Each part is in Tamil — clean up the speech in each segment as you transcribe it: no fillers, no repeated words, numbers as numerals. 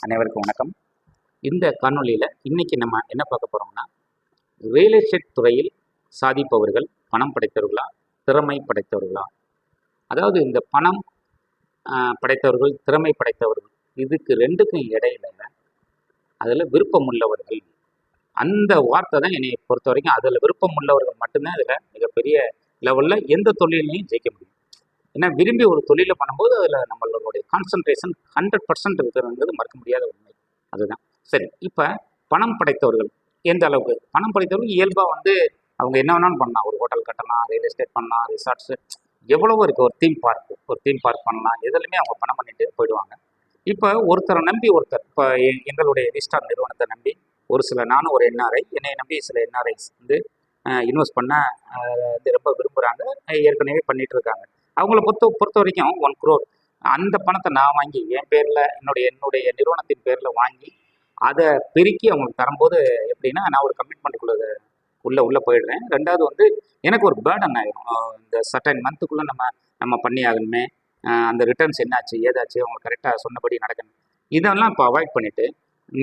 அனைவருக்கும் வணக்கம். இந்த காணொலியில் இன்னைக்கு நம்ம என்ன பார்க்க போகிறோம்னா, ரியல் எஸ்டேட் துறையில் சாதிப்பவர்கள் பணம் படைத்தவர்களா, திறமை படைத்தவர்களா? அதாவது இந்த பணம் படைத்தவர்கள், திறமை படைத்தவர்கள், இதுக்கு ரெண்டுக்கும் இடையில அதில் விருப்பம் உள்ளவர்கள், அந்த வார்த்தை தான் என்னை பொறுத்த வரைக்கும். அதில் விருப்பம் உள்ளவர்கள் மட்டும்தான் அதில் மிகப்பெரிய லெவலில் எந்த தொழிலையும் ஜெயிக்க முடியும். ஏன்னா விரும்பி ஒரு தொழிலை பண்ணும்போது அதில் நம்மளுடைய கான்சன்ட்ரேஷன் 100% இருக்கிறது மறுக்க முடியாத உண்மை. அதுதான் சரி. இப்போ பணம் படைத்தவர்கள் எந்த அளவுக்கு? பணம் படைத்தவர்கள் இயல்பாக அவங்க என்ன வேணாலும் பண்ணலாம். ஒரு ஹோட்டல் கட்டலாம், ரியல் எஸ்டேட் பண்ணலாம், ரிசார்ட்ஸு, எவ்வளவோ இருக்குது. ஒரு தீம் பார்க் பண்ணலாம். எதுலையுமே அவங்க பணம் பண்ணிட்டு போயிடுவாங்க. இப்போ ஒருத்தரை நம்பி ஒருத்தர், இப்போ எங்களுடைய ரிஸ்டார் நிறுவனத்தை நம்பி நானும் ஒரு என்ஆர்ஐ, என்னை நம்பி சில என்ஆர்ஐஸ் இன்வெஸ்ட் பண்ண ரொம்ப விரும்புகிறாங்க, ஏற்கனவே பண்ணிட்டு இருக்காங்க. அவங்கள பொறுத்த வரைக்கும் 1 crore அந்த பணத்தை நான் வாங்கி என் பேரில் என்னுடைய நிறுவனத்தின் பேரில் வாங்கி அதை பெருக்கி அவங்களுக்கு தரும்போது எப்படின்னா, நான் ஒரு கமிட்மெண்ட்டுக்குள்ளே உள்ளே போயிடுறேன். ரெண்டாவது எனக்கு ஒரு பேர்டன் ஆகிடும். இந்த சர்டன் மந்த்துக்குள்ளே நம்ம பண்ணி ஆகணுமே, அந்த ரிட்டர்ன்ஸ் என்னாச்சு ஏதாச்சு அவங்க கரெக்டாக சொன்னபடி நடக்கணும். இதெல்லாம் இப்போ அவாய்ட் பண்ணிவிட்டு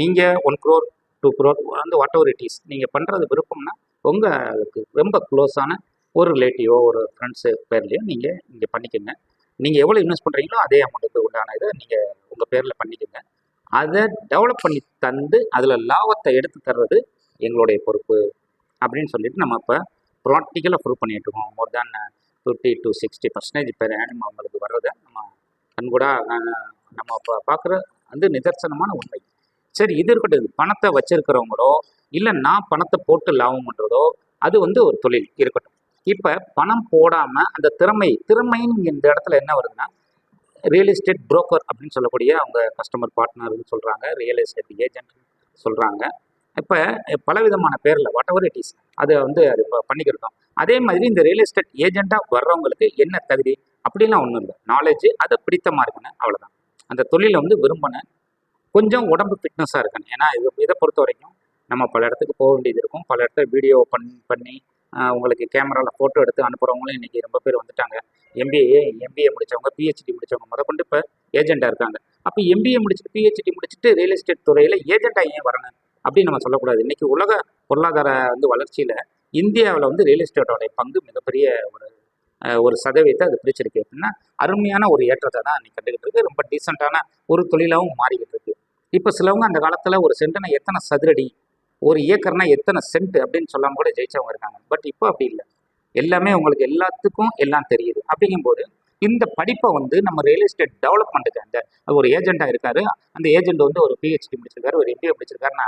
நீங்கள் 1 crore 2 crore what ever it is நீங்கள் பண்ணுறது விருப்பம்னா உங்களுக்கு ரொம்ப க்ளோஸான ஒரு ரிலேட்டிவோ ஒரு ஃப்ரெண்ட்ஸு பேர்லேயோ நீங்கள் இங்கே பண்ணிக்கோங்க. நீங்கள் எவ்வளோ இன்வெஸ்ட் பண்ணுறீங்களோ அதே அமௌண்ட்டுக்கு உண்டான இதை நீங்கள் உங்கள் பேரில் பண்ணிக்கோங்க. அதை டெவலப் பண்ணி தந்து அதில் லாபத்தை எடுத்து தர்றது எங்களுடைய பொறுப்பு அப்படின்னு சொல்லிட்டு நம்ம இப்போ ப்ராக்டிக்கலாக ப்ரூவ் பண்ணிட்டு இருக்கோம். மோர் தேன் 50 to 60% பெர் ஆனம் அவங்களுக்கு வர்றதை நம்ம கண்கூடா நம்ம இப்போ பார்க்குற நிதர்சனமான உண்மை. சரி, இது இருக்கட்டும். பணத்தை வச்சிருக்கிறவங்களோ இல்லை நான் பணத்தை போட்டு லாபம் பண்ணுறதோ அது ஒரு தொழில் இருக்கட்டும். இப்போ பணம் போடாமல் அந்த திறமைன்னு இந்த இடத்துல என்ன வருதுன்னா, ரியல் எஸ்டேட் புரோக்கர் அப்படின்னு சொல்லக்கூடிய அவங்க கஸ்டமர் பார்ட்னர்னு சொல்கிறாங்க, ரியல் எஸ்டேட் ஏஜென்ட் சொல்கிறாங்க. இப்போ பலவிதமான பேரில் வாட் எவர் இட் இஸ் அதை அது பண்ணிக்கிருக்கோம். அதே மாதிரி இந்த ரியல் எஸ்டேட் ஏஜென்ட்டாக வர்றவங்களுக்கு என்ன தகுதி அப்படிலாம் ஒன்றும் இல்லை. நாலேஜ் அதை பிடித்தமாக இருக்கணும், அவ்வளோதான். அந்த தொழிலை விரும்பினேன், கொஞ்சம் உடம்பு ஃபிட்னஸாக இருக்கணும். ஏன்னா இதை பொறுத்த வரைக்கும் நம்ம பல இடத்துக்கு போக வேண்டியது இருக்கும். பல இடத்துல வீடியோ பண்ணி உங்களுக்கு கேமராவில் ஃபோட்டோ எடுத்து அனுப்புகிறவங்களும் இன்றைக்கி ரொம்ப பேர் வந்துட்டாங்க. எம்பிஏ முடித்தவங்க, பிஹெச்டி முடித்தவங்க முதற்கொண்டு இப்போ ஏஜெண்டாக இருக்காங்க. அப்போ எம்பிஏ முடிச்சுட்டு பிஹெச்டி முடிச்சுட்டு ரியல் எஸ்டேட் துறையில் ஏஜெண்டாக ஏன் வரணும் அப்படின்னு நம்ம சொல்லக்கூடாது. இன்றைக்கி உலக பொருளாதார வளர்ச்சியில் இந்தியாவில் ரியல் எஸ்டேட்டோடைய பங்கு மிகப்பெரிய ஒரு சதவீதத்தை அது பிடிச்சிருக்கு. அப்படின்னா அருமையான ஒரு ஏற்றத்தை தான் இன்னைக்கு கண்டுக்கிட்டு இருக்கு. ரொம்ப டீசெண்டான ஒரு தொழிலாகவும் மாறிக்கிட்டு இருக்கு. இப்போ சிலவங்க அந்த காலத்தில் ஒரு சென்ட்னா எத்தனை சதுரடி, ஒரு ஏக்கர்னா எத்தனை சென்ட் அப்படின்னு சொல்லாமல் கூட ஜெயிச்சவங்க இருக்காங்க. பட் இப்போ அப்படி இல்லை. எல்லாமே உங்களுக்கு எல்லாத்துக்கும் எல்லாம் தெரியுது. அப்படிங்கும்போது இந்த படிப்பை நம்ம ரியல் எஸ்டேட் டெவலப்மெண்ட்டுக்கு அந்த ஒரு ஏஜெண்டாக இருக்காரு. அந்த ஏஜெண்ட் ஒரு பிஹெச்டி முடிச்சிருக்காரு, ஒரு எம்பிஏ முடிச்சிருக்காருன்னா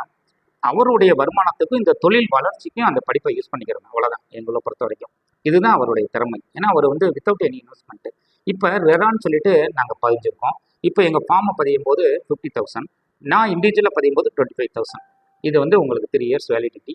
அவருடைய வருமானத்துக்கும் இந்த தொழில் வளர்ச்சிக்கும் அந்த படிப்பை யூஸ் பண்ணிக்கிறோம். அவ்வளோதான் எங்களை பொறுத்த வரைக்கும். இதுதான் அவருடைய திறமை. ஏன்னா அவர் வித்தவுட் எனி இன்வெஸ்ட்மெண்ட். இப்போ ரெரான்னு சொல்லிட்டு நாங்கள் பதிஞ்சிருக்கோம். இப்போ எங்கள் ஃபார்மை பதியும் போது 50,000, நான் இண்டிவிஜுவலாக பதியும் போது 25,000. இது உங்களுக்கு 3 years வேலிடிட்டி.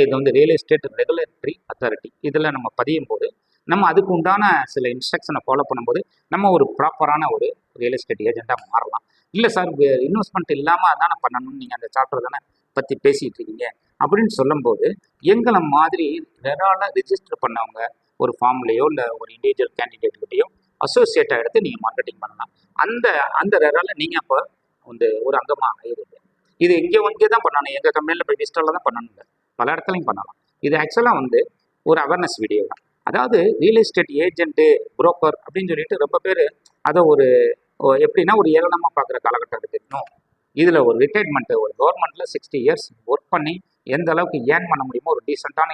இது ரியல் எஸ்டேட் ரெகுலேட்டரி அத்தாரிட்டி. இதில் நம்ம பதியும் போது நம்ம அதுக்கு உண்டான சில இன்ஸ்ட்ரக்ஷனை ஃபாலோ பண்ணும்போது நம்ம ஒரு ப்ராப்பரான ஒரு ரியல் எஸ்டேட் ஏஜெண்டாக மாறலாம். இல்லை சார், இன்வெஸ்ட்மெண்ட் இல்லாமல் அதானே பண்ணணும்னு நீங்கள் அந்த சாப்டர் தானே பற்றி பேசிகிட்டு இருக்கீங்க அப்படின்னு சொல்லும்போது, எங்களை மாதிரி ரெரால ரிஜிஸ்டர் பண்ணவங்க ஒரு ஃபார்ம்லேயோ இல்லை ஒரு இண்டிவிஜுவல் கேண்டிடேட்கிட்டையோ அசோசியேட்டாக எடுத்து நீங்கள் மார்க்கெட்டிங் பண்ணலாம். அந்த ரெரால நீங்கள் அப்போ ஒரு அங்கமாக ஆயிடுங்க. இது இங்கே தான் பண்ணணும். எங்கள் கம்பெனியில் போய் டிஜிட்டலில் தான் பண்ணணும் இல்லை, பல இடத்துலையும் பண்ணலாம். இது ஆக்சுவலாக ஒரு அவேர்னஸ் வீடியோ தான். அதாவது ரியல் எஸ்டேட் ஏஜென்ட்டு, புரோக்கர் அப்படின்னு சொல்லிட்டு ரொம்ப பேர் அதை எப்படின்னா ஒரு ஏளனமாக பார்க்குற காலகட்டத்துக்கு இன்னும் இதில் ஒரு ரிட்டைர்மெண்ட்டு, ஒரு கவர்மெண்ட்டில் 60 years ஒர்க் பண்ணி எந்த அளவுக்கு ஏர்ன் பண்ண முடியுமோ, ஒரு டீசெண்டான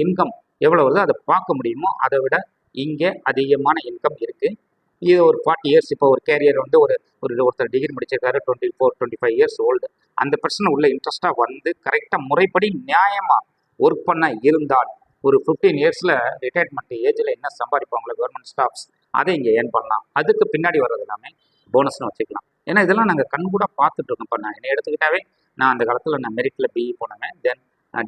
இன்கம் எவ்வளோ வருதோ அதை பார்க்க முடியுமோ, அதை விட இங்கே அதிகமான இன்கம் இருக்குது. இது ஒரு 40 years. இப்போ ஒரு கேரியர் ஒருத்தர் டிகிரி முடிச்சிருக்காரு, 24 25 years ஓல்டு. அந்த பர்சன் உள்ள இன்ட்ரெஸ்ட்டாக கரெக்டாக முறைப்படி நியாயமாக ஒர்க் பண்ண இருந்தால் ஒரு 15 yearsல ரிட்டையர்மெண்ட் ஏஜில் என்ன சம்பாதிப்பாங்களோ கவர்மெண்ட் ஸ்டாஃப்ஸ், அதை இங்கே ஏர்ன் பண்ணலாம். அதுக்கு பின்னாடி வர்றது எல்லாமே போனஸ்னு வச்சுக்கலாம். ஏன்னா இதெல்லாம் நாங்கள் கண்கூட பார்த்துட்டு இருக்கோம். இப்போ நான் என்னை எடுத்துக்கிட்டாவே, நான் அந்த காலத்தில் நான் மெரிட்டில் பிஇ போனேன். தென்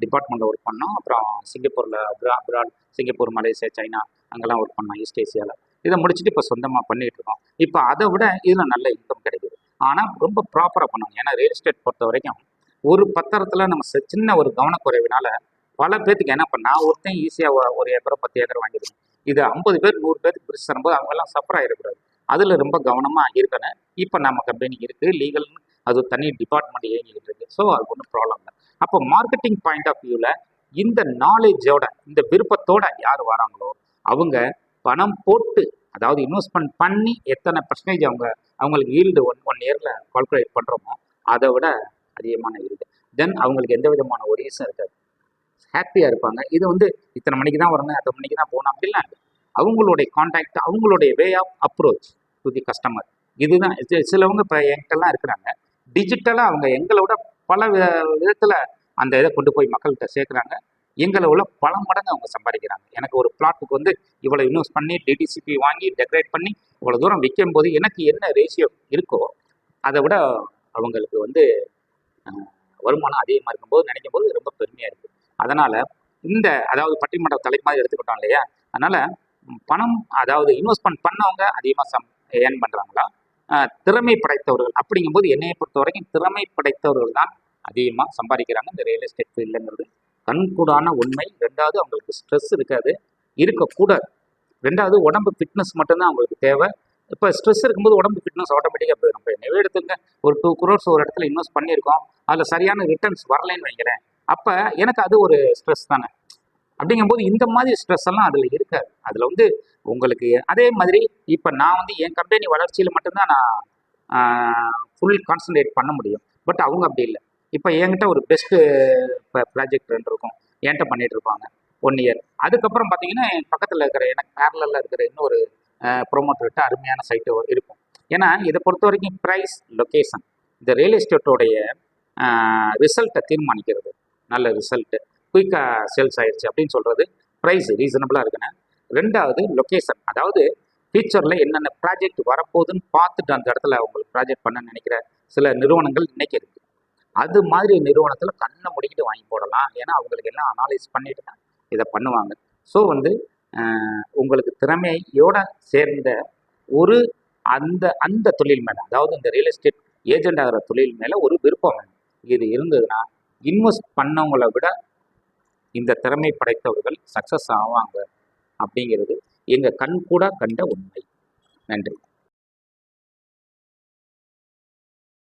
டிபார்ட்மெண்ட்டில் ஒர்க் பண்ணோம். அப்புறம் சிங்கப்பூரில் அப்ராட், சிங்கப்பூர், மலேசியா, சைனா அங்கெல்லாம் ஒர்க் பண்ணோம், ஈஸ்ட் ஏசியாவில். இதை முடிச்சுட்டு இப்போ சொந்தமாக பண்ணிகிட்டு இருக்கோம். இப்போ அதை விட இதில் நல்ல இன்கம் கிடைக்குது. ஆனால் ரொம்ப ப்ராப்பராக பண்ணணும். ஏன்னா ரியல் எஸ்டேட் பொறுத்த வரைக்கும் ஒரு பத்திரத்தில் நம்ம சின்ன ஒரு கவனக்குறைவினால பல பேர்த்துக்கு என்ன பண்ணால், ஒருத்தன் ஈஸியாக 1 ஏக்கரோ 10 ஏக்கர் வாங்கிடுவோம். இது 50 பேர் 100 பேருக்கு பிரிச்சு தரும்போது அவங்கெல்லாம் சஃபர் ஆகிடக்கூடாது. அதில் ரொம்ப கவனமாக இருக்கணும். இப்போ நம்ம கம்பெனி இருக்குது, லீகல்னு அது தனி டிபார்ட்மெண்ட் இயங்கிட்டு இருக்கு. ஸோ அது ஒன்றும் ப்ராப்ளம் இல்லை. அப்போ மார்க்கெட்டிங் பாயிண்ட் ஆஃப் வியூவில் இந்த நாலேஜோட, இந்த விருப்பத்தோட யார் வராங்களோ அவங்க பணம் போட்டு, அதாவது இன்வெஸ்ட்மெண்ட் பண்ணி எத்தனை பர்சன்டேஜ் அவங்களுக்கு ஈல்டு ஒன் இயரில் கால்குலேட் பண்ணுறோமோ அதை விட அதிகமான ஈல்டு. தென் அவங்களுக்கு எந்த விதமான ஒரீஸும் இருக்காது, ஹாப்பியாக இருப்பாங்க. இது இத்தனை மணிக்கு தான் வரணும், அத்தனை மணிக்கு தான் போகணும் அப்படிலாம் இல்லை. அவங்களுடைய கான்டாக்ட், அவங்களுடைய way of approach to the customer இதுதான். சிலவங்க இப்போ என்கிட்டலாம் இருக்கிறாங்க, டிஜிட்டலாக அவங்க எங்களோட பல விதத்தில் அந்த இதை கொண்டு போய் மக்கள்கிட்ட சேர்க்குறாங்க. எங்களோட பல மடங்கு அவங்க சம்பாதிக்கிறாங்க. எனக்கு ஒரு பிளாட்டுக்கு இவ்வளோ இன்வெஸ்ட் பண்ணி டிடிசிபி வாங்கி டெக்கரேட் பண்ணி இவ்வளோ தூரம் விற்கும் போது எனக்கு என்ன ரேஷியோ இருக்கோ அதை விட அவங்களுக்கு வருமானம் அதிகமாக இருக்கும்போது நினைக்கும் போது ரொம்ப பெருமையாக இருக்குது. அதனால் அதாவது பட்டிமன்ற தலை மாதிரி எடுத்துக்கிட்டோம் இல்லையா, அதனால் பணம், அதாவது இன்வெஸ்ட்மெண்ட் பண்ணவங்க அதிகமாக ஏர்ன் பண்ணுறாங்களா, திறமை படைத்தவர்கள் அப்படிங்கும்போது என்னையை பொறுத்த வரைக்கும் திறமை படைத்தவர்கள் தான் அதிகமாக சம்பாதிக்கிறாங்க இந்த ரியல் எஸ்டேட் ஃபீல்டுங்கிறது கண்கூடான உண்மை. ரெண்டாவது, அவங்களுக்கு ஸ்ட்ரெஸ் இருக்காது, இருக்கக்கூடாது. ரெண்டாவது, உடம்பு ஃபிட்னஸ் மட்டும்தான் அவங்களுக்கு தேவை. இப்போ ஸ்ட்ரெஸ் இருக்கும்போது உடம்பு ஃபிட்னஸ் ஆட்டோமேட்டிக்காக போயிடும். இப்போ என்னவே எடுத்துங்க, ஒரு 2 crores ஒரு இடத்துல இன்வெஸ்ட் பண்ணியிருக்கோம், அதில் சரியான ரிட்டர்ன்ஸ் வரலைன்னு வைக்கிறேன், அப்போ எனக்கு அது ஒரு ஸ்ட்ரெஸ் தானே. அப்படிங்கும்போது இந்த மாதிரி ஸ்ட்ரெஸ் எல்லாம் அதில் இருக்காது. அதில் உங்களுக்கு அதே மாதிரி இப்போ நான் என் கம்பெனி வளர்ச்சியில் மட்டும்தான் நான் ஃபுல் கான்சன்ட்ரேட் பண்ண முடியும். பட் அவங்க அப்படி இல்லை. இப்போ என்கிட்ட ஒரு பெஸ்ட்டு இப்போ ப்ராஜெக்ட் 2 இருக்கும், என்கிட்ட பண்ணிகிட்டு இருப்பாங்க 1 year. அதுக்கப்புறம் பார்த்தீங்கன்னா என் பக்கத்தில் இருக்கிற, எனக்கு பேரலில் இருக்கிற இன்னொரு ப்ரொமோட்டர்கிட்ட அருமையான சைட்டு இருக்கும். ஏன்னா இதை பொறுத்த வரைக்கும் ப்ரைஸ், லொக்கேஷன், இந்த ரியல் எஸ்டேட்டோடைய ரிசல்ட்டை தீர்மானிக்கிறது. நல்ல ரிசல்ட்டு, குயிக்காக சேல்ஸ் ஆயிடுச்சு அப்படின்னு சொல்கிறது ப்ரைஸ் ரீசனபிளாக இருக்குன்னு. ரெண்டாவது லொக்கேஷன், அதாவது ஃபியூச்சரில் என்னென்ன ப்ராஜெக்ட் வரப்போகுதுன்னு பார்த்துட்டு அந்த இடத்துல அவங்களுக்கு ப்ராஜெக்ட் பண்ண நினைக்கிற சில நிறுவனங்கள் இன்னைக்கு இருக்குது. அது மாதிரி நிறுவனத்தில் கண்ணை முடிக்கிட்டு வாங்கி போடலாம். ஏன்னா அவங்களுக்கு எல்லாம் அனாலிஸ் பண்ணிட்டு தான் இதை பண்ணுவாங்க. ஸோ உங்களுக்கு திறமையோட சேர்ந்த ஒரு அந்த தொழில் மேலே, அதாவது இந்த ரியல் எஸ்டேட் ஏஜென்ட் ஆகிற தொழில் மேலே ஒரு விருப்பம் வேணும். இது இருந்ததுன்னா இன்வெஸ்ட் பண்ணவங்களை விட இந்த திறமை படைத்தவர்கள் சக்ஸஸ் ஆவாங்க அப்படிங்கிறது எங்கள் கண் கூட கண்ட உண்மை. நன்றி.